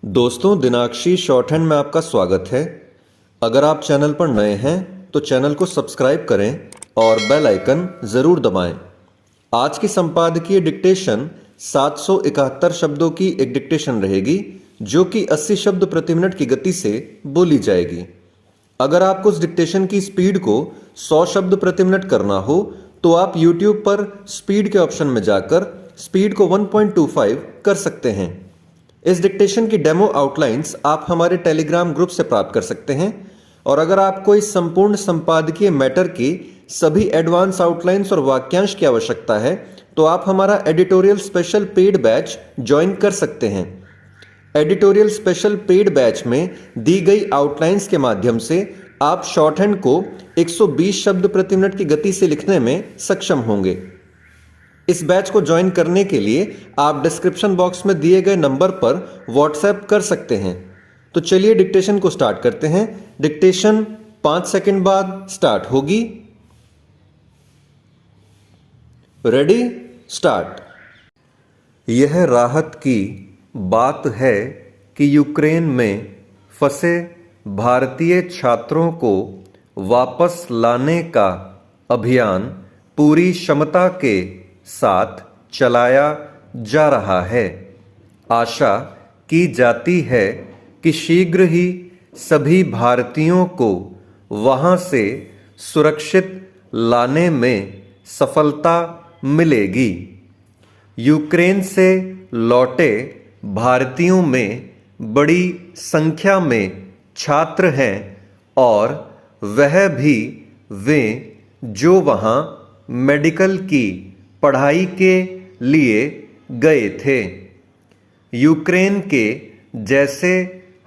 दोस्तों, दिनाक्षी short hand में आपका स्वागत है। अगर आप चैनल पर नए हैं तो चैनल को सब्सक्राइब करें और बेल आइकन ज़रूर दबाएं। आज की संपादकीय डिक्टेशन 771 शब्दों की एक डिक्टेशन रहेगी जो कि 80 शब्द प्रति मिनट की गति से बोली जाएगी। अगर आपको उस डिक्टेशन की स्पीड को 100 शब्द प्रति मिनट करना हो तो आप YouTube पर स्पीड के ऑप्शन में जाकर स्पीड को 1.25 कर सकते हैं। इस डिक्टेशन की डेमो आउटलाइंस आप हमारे टेलीग्राम ग्रुप से प्राप्त कर सकते हैं। और अगर आपको इस संपूर्ण संपादकीय मैटर की सभी एडवांस आउटलाइंस और वाक्यांश की आवश्यकता है तो आप हमारा editorial special paid batch join कर सकते हैं। एडिटोरियल स्पेशल पेड बैच में दी गई आउटलाइंस के माध्यम से आप शॉर्ट हैंड को 120 शब्द प्रति मिनट की गति से लिखने में सक्षम होंगे। इस बैच को ज्वाइन करने के लिए आप डिस्क्रिप्शन बॉक्स में दिए गए नंबर पर व्हाट्सएप कर सकते हैं। तो चलिए डिक्टेशन को स्टार्ट करते हैं। डिक्टेशन 5 सेकंड बाद स्टार्ट होगी। Ready, start. यह राहत की बात है कि यूक्रेन में फंसे भारतीय छात्रों को वापस लाने का अभियान पूरी क्षमता के साथ चलाया जा रहा है। आशा की जाती है कि शीघ्र ही सभी भारतीयों को वहां से सुरक्षित लाने में सफलता मिलेगी। यूक्रेन से लौटे भारतीयों में बड़ी संख्या में छात्र हैं और वह भी वे जो वहां मेडिकल की पढ़ाई के लिए गए थे। यूक्रेन के जैसे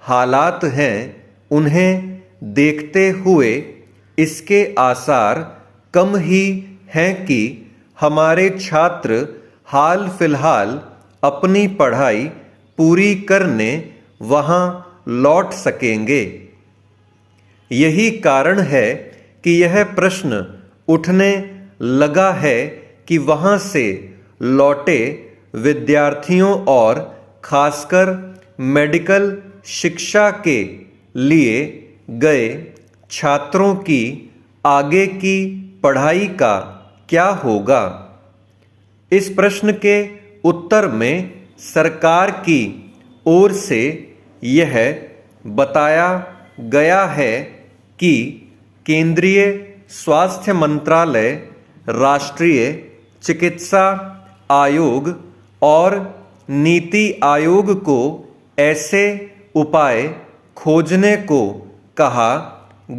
हालात हैं उन्हें देखते हुए इसके आसार कम ही हैं कि हमारे छात्र हाल फिलहाल अपनी पढ़ाई पूरी करने वहां लौट सकेंगे। यही कारण है कि यह प्रश्न उठने लगा है कि वहां से लौटे विद्यार्थियों और खासकर मेडिकल शिक्षा के लिए गए छात्रों की आगे की पढ़ाई का क्या होगा। इस प्रश्न के उत्तर में सरकार की ओर से यह बताया गया है कि केंद्रीय स्वास्थ्य मंत्रालय, राष्ट्रीय चिकित्सा आयोग और नीति आयोग को ऐसे उपाय खोजने को कहा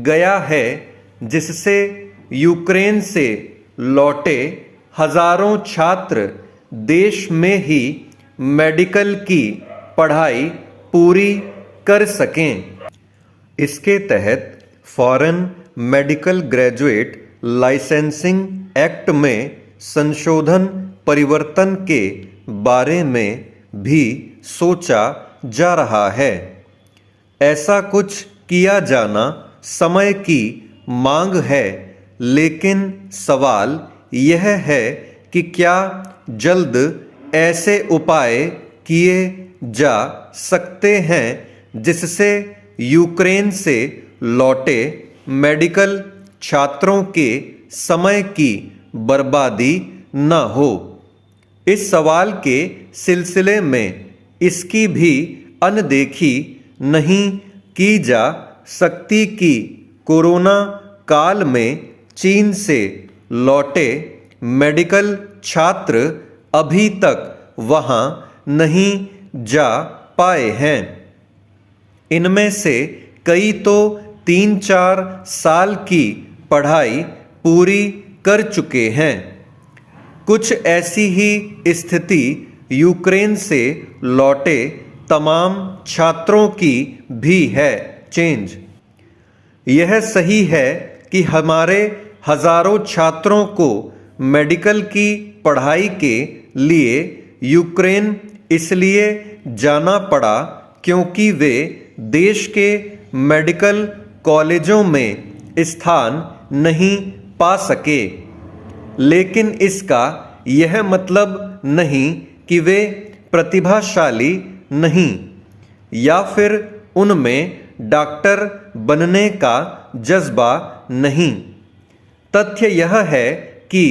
गया है जिससे यूक्रेन से लौटे हजारों छात्र देश में ही मेडिकल की पढ़ाई पूरी कर सकें। इसके तहत foreign medical graduate licensing act में संशोधन परिवर्तन के बारे में भी सोचा जा रहा है। ऐसा कुछ किया जाना समय की मांग है, लेकिन सवाल यह है कि क्या जल्द ऐसे उपाय किए जा सकते हैं जिससे यूक्रेन से लौटे मेडिकल छात्रों के समय की बर्बादी न हो। इस सवाल के सिलसिले में इसकी भी अनदेखी नहीं की जा सकती कि कोरोना काल में चीन से लौटे मेडिकल छात्र अभी तक वहां नहीं जा पाए हैं। इनमें से कई तो 3-4 साल की पढ़ाई पूरी कर चुके हैं। कुछ ऐसी ही स्थिति यूक्रेन से लौटे तमाम छात्रों की भी है। चेंज यह सही है कि हमारे हजारों छात्रों को मेडिकल की पढ़ाई के लिए यूक्रेन इसलिए जाना पड़ा क्योंकि वे देश के मेडिकल कॉलेजों में स्थान नहीं पा सके। लेकिन इसका यह मतलब नहीं कि वे प्रतिभाशाली नहीं। या फिर उनमें डॉक्टर बनने का जज्बा नहीं। तथ्य यह है कि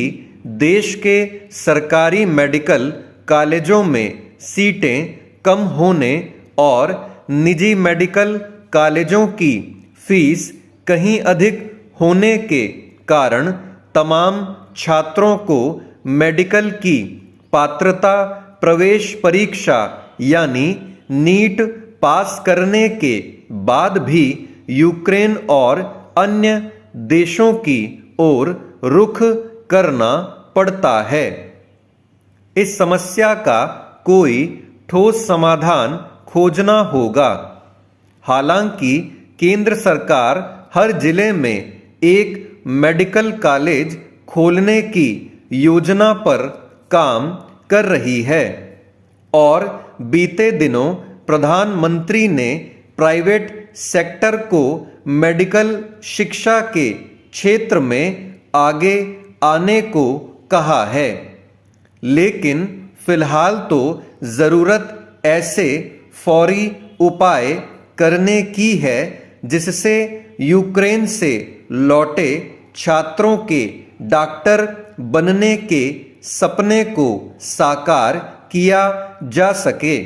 देश के सरकारी मेडिकल कॉलेजों में सीटें कम होने और निजी मेडिकल कॉलेजों की फीस कहीं अधिक होने के कारण तमाम छात्रों को मेडिकल की पात्रता प्रवेश परीक्षा यानी नीट पास करने के बाद भी यूक्रेन और अन्य देशों की ओर रुख करना पड़ता है। इस समस्या का कोई ठोस समाधान खोजना होगा। हालांकि केंद्र सरकार हर जिले में एक मेडिकल कॉलेज खोलने की योजना पर काम कर रही है और बीते दिनों प्रधानमंत्री ने प्राइवेट सेक्टर को मेडिकल शिक्षा के क्षेत्र में आगे आने को कहा है। लेकिन फिलहाल तो ज़रूरत ऐसे फौरी उपाय करने की है जिससे यूक्रेन से लौटे छात्रों के डॉक्टर बनने के सपने को साकार किया जा सके।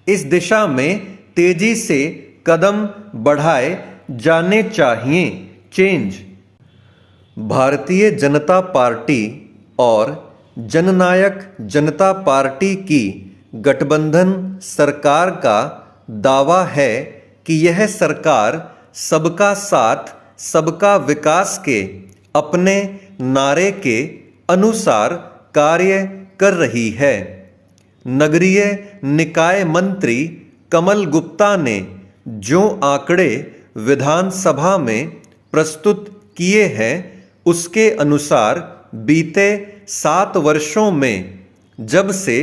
इस दिशा में तेजी से कदम बढ़ाए जाने चाहिए। चेंज। भारतीय जनता पार्टी और जननायक जनता पार्टी की गठबंधन सरकार का दावा है कि यह सरकार सबका साथ सबका विकास के अपने नारे के अनुसार कार्य कर रही है। नगरीय निकाय मंत्री कमल गुप्ता ने जो आंकड़े विधानसभा में प्रस्तुत किए हैं उसके अनुसार बीते 7 वर्षों में जब से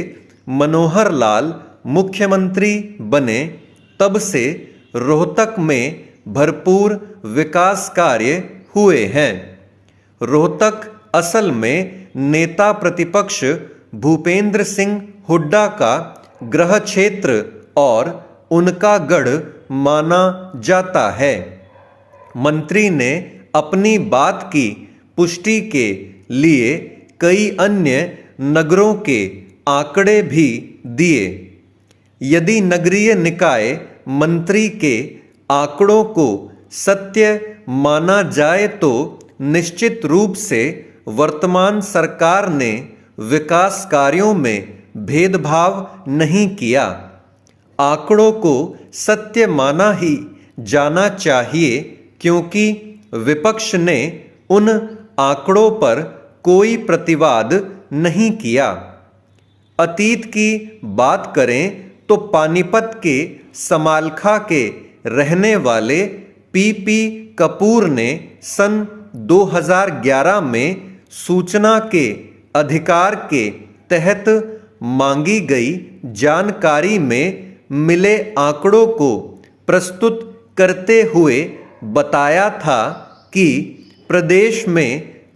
मनोहर लाल मुख्यमंत्री बने तब से रोहतक में भरपूर विकास कार्य हुए हैं। रोहतक असल में नेता प्रतिपक्ष भूपेंद्र सिंह हुड्डा का गृह क्षेत्र और उनका गढ़ माना जाता है। मंत्री ने अपनी बात की पुष्टि के लिए कई अन्य नगरों के आंकड़े भी दिए। यदि नगरीय निकाय मंत्री के आंकड़ों को सत्य माना जाए तो निश्चित रूप से वर्तमान सरकार ने विकास कार्यों में भेदभाव नहीं किया। आंकड़ों को सत्य माना ही जाना चाहिए क्योंकि विपक्ष ने उन आंकड़ों पर कोई प्रतिवाद नहीं किया। अतीत की बात करें तो पानीपत के समालखा के रहने वाले पीपी कपूर ने सन 2011 में सूचना के अधिकार के तहत मांगी गई जानकारी में मिले आंकड़ों को प्रस्तुत करते हुए बताया था कि प्रदेश में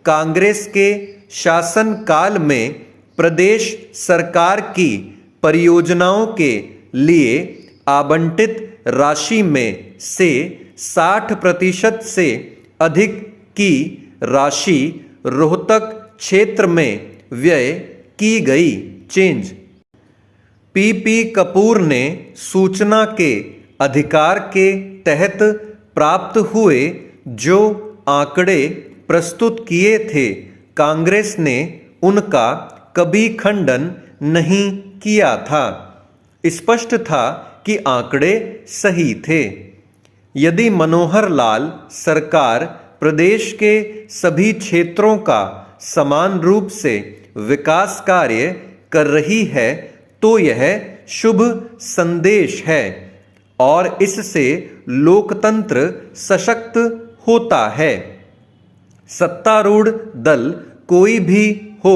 कांग्रेस के शासनकाल में प्रदेश सरकार की परियोजनाओं के लिए आवंटित राशि में से 60% से अधिक की राशि रोहतक क्षेत्र में व्यय की गई। चेंज। पीपी कपूर ने सूचना के अधिकार के तहत प्राप्त हुए जो आंकड़े प्रस्तुत किए थे कांग्रेस ने उनका कभी खंडन नहीं किया था। स्पष्ट था कि आंकड़े सही थे। यदि मनोहर लाल सरकार प्रदेश के सभी क्षेत्रों का समान रूप से विकास कार्य कर रही है तो यह शुभ संदेश है और इससे लोकतंत्र सशक्त होता है। सत्तारूढ़ दल कोई भी हो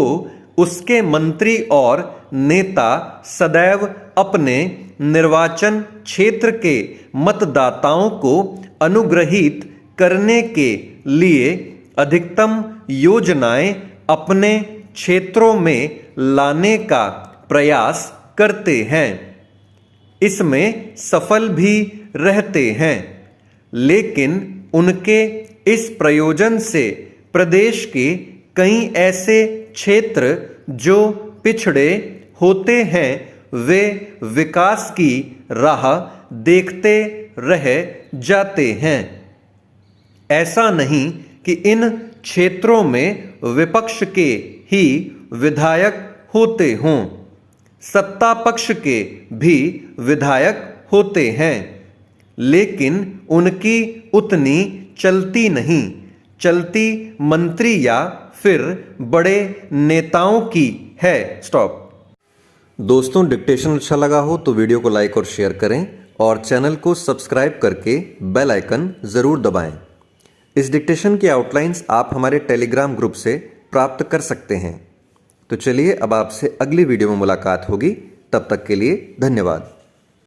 उसके मंत्री और नेता सदैव अपने निर्वाचन क्षेत्र के मतदाताओं को अनुग्रहित करने के लिए अधिकतम योजनाएं अपने क्षेत्रों में लाने का प्रयास करते हैं। इसमें सफल भी रहते हैं, लेकिन उनके इस प्रयोजन से प्रदेश के कई ऐसे क्षेत्र जो पिछड़े होते हैं वे विकास की राह देखते रह जाते हैं। ऐसा नहीं कि इन क्षेत्रों में विपक्ष के ही विधायक होते हों, सत्ता पक्ष के भी विधायक होते हैं, लेकिन उनकी उतनी चलती नहीं, चलती मंत्री या फिर बड़े नेताओं की है। स्टॉप। दोस्तों, डिक्टेशन अच्छा लगा हो तो वीडियो को लाइक और शेयर करें और चैनल को सब्सक्राइब करके बेल आइकन ज़रूर दबाएं। इस डिक्टेशन की आउटलाइंस आप हमारे टेलीग्राम ग्रुप से प्राप्त कर सकते हैं। तो चलिए अब आपसे अगली वीडियो में मुलाकात होगी, तब तक के लिए धन्यवाद।